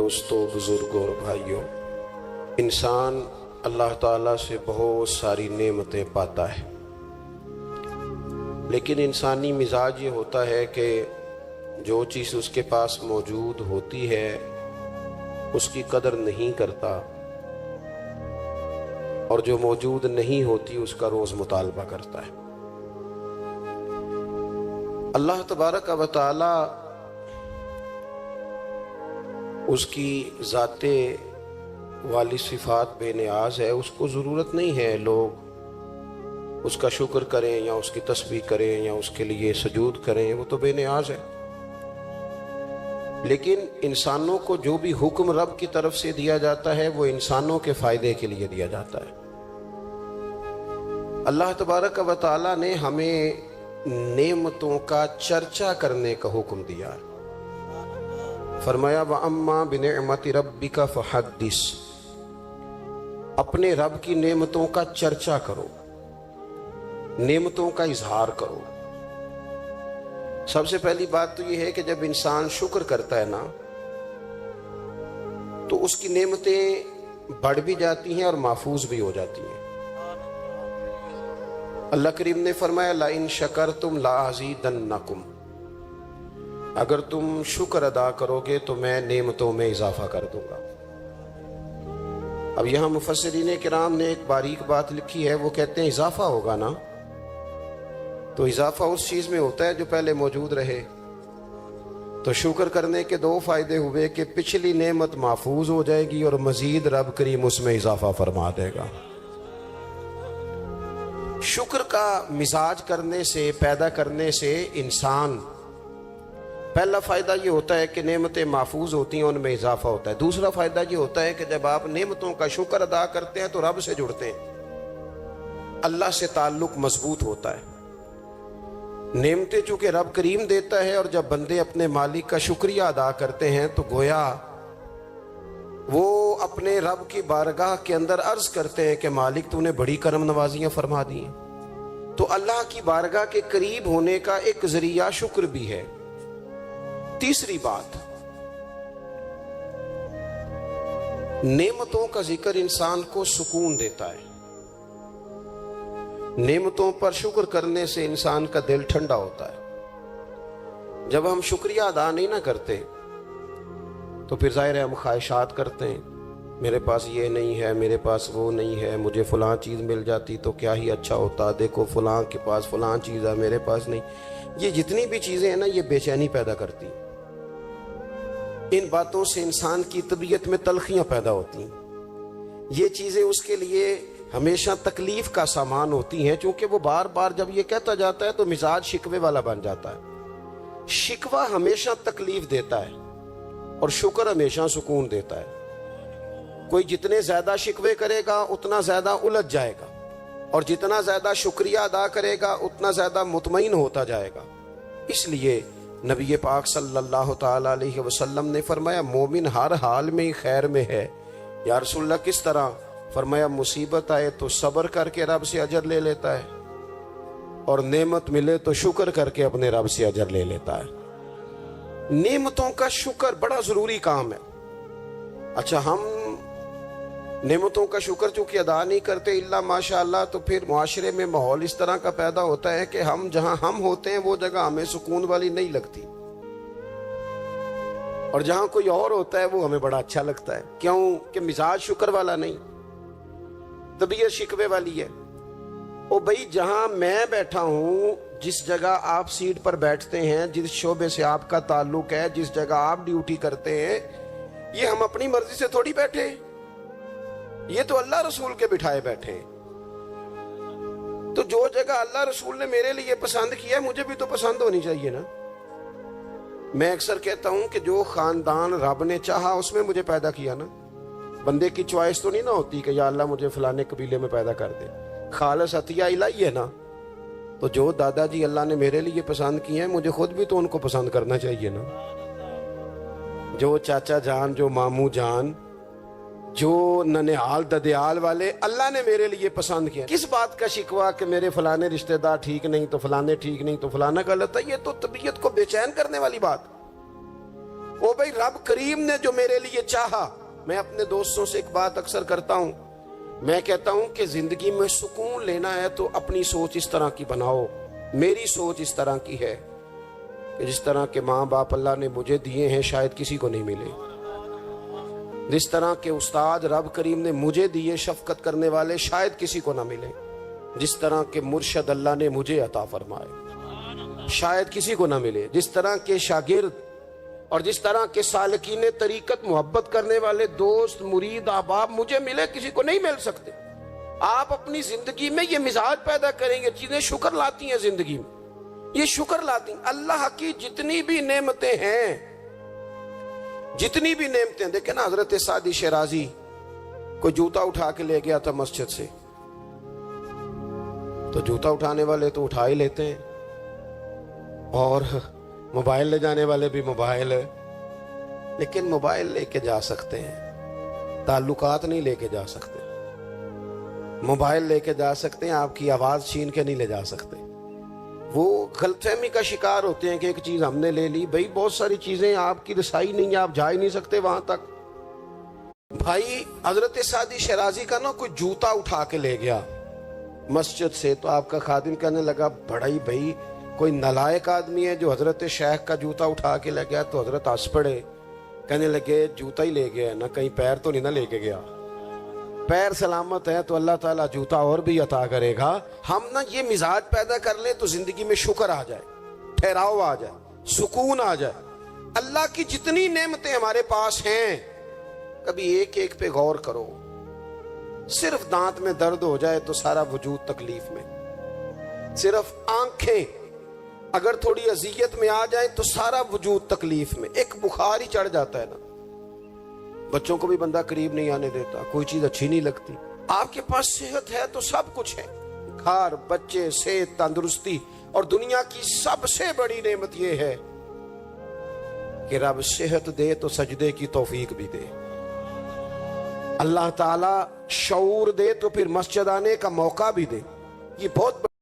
دوستوں، بزرگوں اور بھائیوں، انسان اللہ تعالیٰ سے بہت ساری نعمتیں پاتا ہے، لیکن انسانی مزاج یہ ہوتا ہے کہ جو چیز اس کے پاس موجود ہوتی ہے اس کی قدر نہیں کرتا، اور جو موجود نہیں ہوتی اس کا روز مطالبہ کرتا ہے۔ اللہ تبارک و تعالی اس کی ذات والی صفات بے نیاز ہے، اس کو ضرورت نہیں ہے لوگ اس کا شکر کریں یا اس کی تسبیح کریں یا اس کے لیے سجود کریں، وہ تو بے نیاز ہے۔ لیکن انسانوں کو جو بھی حکم رب کی طرف سے دیا جاتا ہے وہ انسانوں کے فائدے کے لیے دیا جاتا ہے۔ اللہ تبارک و تعالی نے ہمیں نعمتوں کا چرچا کرنے کا حکم دیا ہے۔ فرمایا وَأَمَّا بِنِعْمَةِ رَبِّكَ فَحَدِّثْ، اپنے رب کی نعمتوں کا چرچا کرو، نعمتوں کا اظہار کرو۔ سب سے پہلی بات تو یہ ہے کہ جب انسان شکر کرتا ہے نا تو اس کی نعمتیں بڑھ بھی جاتی ہیں اور محفوظ بھی ہو جاتی ہیں۔ اللہ کریم نے فرمایا لَإِن شَكَرْتُمْ لَأَزِيدَنَّكُمْ، اگر تم شکر ادا کرو گے تو میں نعمتوں میں اضافہ کر دوں گا۔ اب یہاں مفسرین کرام نے ایک باریک بات لکھی ہے، وہ کہتے ہیں اضافہ ہوگا نا تو اضافہ اس چیز میں ہوتا ہے جو پہلے موجود رہے۔ تو شکر کرنے کے دو فائدے ہوئے کہ پچھلی نعمت محفوظ ہو جائے گی اور مزید رب کریم اس میں اضافہ فرما دے گا۔ شکر کا مزاج کرنے سے، پیدا کرنے سے انسان، پہلا فائدہ یہ ہوتا ہے کہ نعمتیں محفوظ ہوتی ہیں، ان میں اضافہ ہوتا ہے۔ دوسرا فائدہ یہ ہوتا ہے کہ جب آپ نعمتوں کا شکر ادا کرتے ہیں تو رب سے جڑتے ہیں، اللہ سے تعلق مضبوط ہوتا ہے۔ نعمتیں چونکہ رب کریم دیتا ہے، اور جب بندے اپنے مالک کا شکریہ ادا کرتے ہیں تو گویا وہ اپنے رب کی بارگاہ کے اندر عرض کرتے ہیں کہ مالک تو نے بڑی کرم نوازیاں فرما دی ہیں۔ تو اللہ کی بارگاہ کے قریب ہونے کا ایک ذریعہ شکر بھی ہے۔ تیسری بات، نعمتوں کا ذکر انسان کو سکون دیتا ہے۔ نعمتوں پر شکر کرنے سے انسان کا دل ٹھنڈا ہوتا ہے۔ جب ہم شکریہ ادا نہیں نہ کرتے تو پھر ظاہر ہے ہم خواہشات کرتے ہیں، میرے پاس یہ نہیں ہے، میرے پاس وہ نہیں ہے، مجھے فلاں چیز مل جاتی تو کیا ہی اچھا ہوتا، دیکھو فلاں کے پاس فلاں چیز ہے، میرے پاس نہیں۔ یہ جتنی بھی چیزیں ہیں نا یہ بے چینی پیدا کرتی ہیں۔ ان باتوں سے انسان کی طبیعت میں تلخیاں پیدا ہوتی ہیں۔ یہ چیزیں اس کے لیے ہمیشہ تکلیف کا سامان ہوتی ہیں، چونکہ وہ بار بار جب یہ کہتا جاتا ہے تو مزاج شکوے والا بن جاتا ہے۔ شکوہ ہمیشہ تکلیف دیتا ہے اور شکر ہمیشہ سکون دیتا ہے۔ کوئی جتنے زیادہ شکوے کرے گا اتنا زیادہ الجھ جائے گا، اور جتنا زیادہ شکریہ ادا کرے گا اتنا زیادہ مطمئن ہوتا جائے گا۔ اس لیے نبی پاک صلی اللہ تعالی علیہ وسلم نے فرمایا مومن ہر حال میں ہی خیر میں ہے۔ یا رسول اللہ کس طرح؟ فرمایا مصیبت آئے تو صبر کر کے رب سے اجر لے لیتا ہے، اور نعمت ملے تو شکر کر کے اپنے رب سے اجر لے لیتا ہے۔ نعمتوں کا شکر بڑا ضروری کام ہے۔ اچھا، ہم نعمتوں کا شکر چونکہ ادا نہیں کرتے الا ماشاء اللہ، تو پھر معاشرے میں ماحول اس طرح کا پیدا ہوتا ہے کہ ہم جہاں ہم ہوتے ہیں وہ جگہ ہمیں سکون والی نہیں لگتی، اور جہاں کوئی اور ہوتا ہے وہ ہمیں بڑا اچھا لگتا ہے۔ کیوں؟ کہ مزاج شکر والا نہیں، طبیعت شکوے والی ہے۔ او بھائی، جہاں میں بیٹھا ہوں، جس جگہ آپ سیٹ پر بیٹھتے ہیں، جس شعبے سے آپ کا تعلق ہے، جس جگہ آپ ڈیوٹی کرتے ہیں، یہ ہم اپنی مرضی سے تھوڑی بیٹھے، یہ تو اللہ رسول کے بٹھائے بیٹھے ہیں۔ تو جو جگہ اللہ رسول نے میرے لیے پسند کیا ہے مجھے بھی تو پسند ہونی چاہیے نا۔ میں اکثر کہتا ہوں کہ جو خاندان رب نے چاہا اس میں مجھے پیدا کیا نا۔ بندے کی چوائس تو نہیں نہ ہوتی کہ یا اللہ مجھے فلانے قبیلے میں پیدا کر دے، خالص عطیہ الہی ہے نا۔ تو جو دادا جی اللہ نے میرے لیے پسند کیے ہیں مجھے خود بھی تو ان کو پسند کرنا چاہیے نا۔ جو چاچا جان، جو ماموں جان، جو ننیال ددیال والے اللہ نے میرے لیے پسند کیا، کس بات کا شکوہ کہ میرے فلانے رشتہ دار ٹھیک نہیں تو فلانے ٹھیک نہیں تو فلانا غلط ہے؟ یہ تو طبیعت کو بے چین کرنے والی بات۔ او بھائی رب کریم نے جو میرے لیے چاہا. میں اپنے دوستوں سے ایک بات اکثر کرتا ہوں, میں کہتا ہوں کہ زندگی میں سکون لینا ہے تو اپنی سوچ اس طرح کی بناؤ. میری سوچ اس طرح کی ہے کہ جس طرح کے ماں باپ اللہ نے مجھے دیے ہیں شاید کسی کو نہیں ملے, جس طرح کے استاد رب کریم نے مجھے دیے شفقت کرنے والے شاید کسی کو نہ ملے, جس طرح کے مرشد اللہ نے مجھے عطا فرمائے شاید کسی کو نہ ملے, جس طرح کے شاگرد اور جس طرح کے سالکین طریقت محبت کرنے والے دوست مرید احباب مجھے ملے کسی کو نہیں مل سکتے. آپ اپنی زندگی میں یہ مزاج پیدا کریں گے, چیزیں شکر لاتی ہیں زندگی میں, یہ شکر لاتی ہیں. اللہ کی جتنی بھی نعمتیں ہیں, جتنی بھی نعمتیں, دیکھیں نا حضرت سعدی شیرازی کوئی جوتا اٹھا کے لے گیا تھا مسجد سے, تو جوتا اٹھانے والے تو اٹھا ہی لیتے ہیں, اور موبائل لے جانے والے بھی موبائل, لیکن موبائل لے کے جا سکتے ہیں, تعلقات نہیں لے کے جا سکتے. موبائل لے کے جا سکتے ہیں, آپ کی آواز چھین کے نہیں لے جا سکتے. وہ غلط فہمی کا شکار ہوتے ہیں کہ ایک چیز ہم نے لے لی, بھائی بہت ساری چیزیں آپ کی رسائی نہیں ہے, آپ جا ہی نہیں سکتے وہاں تک. بھائی حضرت سعدی شیرازی کا نا کوئی جوتا اٹھا کے لے گیا مسجد سے, تو آپ کا خادم کہنے لگا بڑا ہی بھائی کوئی نالائق آدمی ہے جو حضرت شیخ کا جوتا اٹھا کے لے گیا. تو حضرت ہنس پڑے, کہنے لگے جوتا ہی لے گیا نا, کہیں پیر تو نہیں نہ لے کے گیا, پیر سلامت ہے تو اللہ تعالیٰ جوتا اور بھی عطا کرے گا. ہم نا یہ مزاج پیدا کر لیں تو زندگی میں شکر آ جائے, ٹھہراؤ آ جائے, سکون آ جائے. اللہ کی جتنی نعمتیں ہمارے پاس ہیں کبھی ایک ایک پہ غور کرو. صرف دانت میں درد ہو جائے تو سارا وجود تکلیف میں, صرف آنکھیں اگر تھوڑی اذیت میں آ جائے تو سارا وجود تکلیف میں. ایک بخار ہی چڑھ جاتا ہے نا, بچوں کو بھی بندہ قریب نہیں آنے دیتا, کوئی چیز اچھی نہیں لگتی. آپ کے پاس صحت ہے تو سب کچھ ہے, گھر بچے صحت تندرستی, اور دنیا کی سب سے بڑی نعمت یہ ہے کہ رب صحت دے تو سجدے کی توفیق بھی دے, اللہ تعالی شعور دے تو پھر مسجد آنے کا موقع بھی دے. یہ بہت